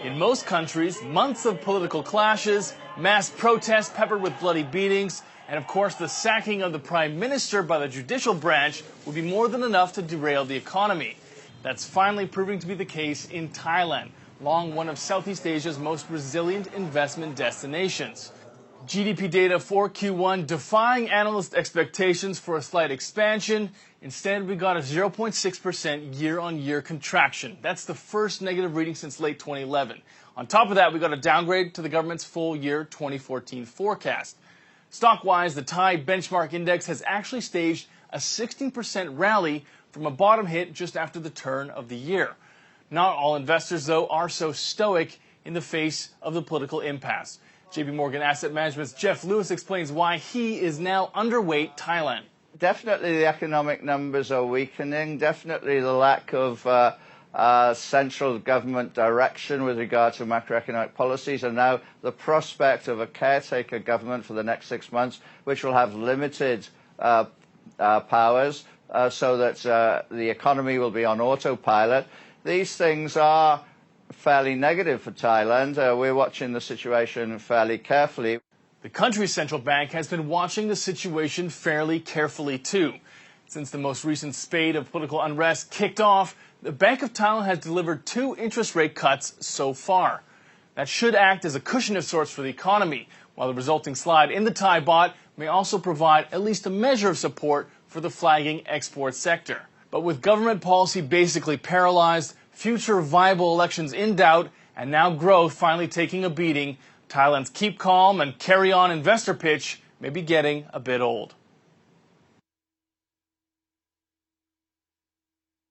In most countries, months of political clashes, mass protests peppered with bloody beatings, and of course the sacking of the prime minister by the judicial branch would be more than enough to derail the economy. That's finally proving to be the case in Thailand, long one of Southeast Asia's most resilient investment destinations. GDP data for Q1 defying analyst expectations for a slight expansion. Instead, we got a 0.6% year-on-year contraction. That's the first negative reading since late 2011. On top of that, we got a downgrade to the government's full year 2014 forecast. Stock-wise, the Thai benchmark index has actually staged a 16% rally from a bottom hit just after the turn of the year. Not all investors, though, are so stoic in the face of the political impasse. JP Morgan Asset Management's Jeff Lewis explains why he is now underweight Thailand. Definitely the economic numbers are weakening. Definitely the lack of central government direction with regard to macroeconomic policies, and now the prospect of a caretaker government for the next 6 months, which will have limited powers so that the economy will be on autopilot. These things are fairly negative for Thailand. We're watching the situation fairly carefully. The country's central bank has been watching the situation fairly carefully too. Since the most recent spate of political unrest kicked off, the Bank of Thailand has delivered 2 interest rate cuts so far. That should act as a cushion of sorts for the economy, while the resulting slide in the Thai baht may also provide at least a measure of support for the flagging export sector. But with government policy basically paralyzed, future viable elections in doubt, and now growth finally taking a beating, Thailand's keep calm and carry on investor pitch may be getting a bit old.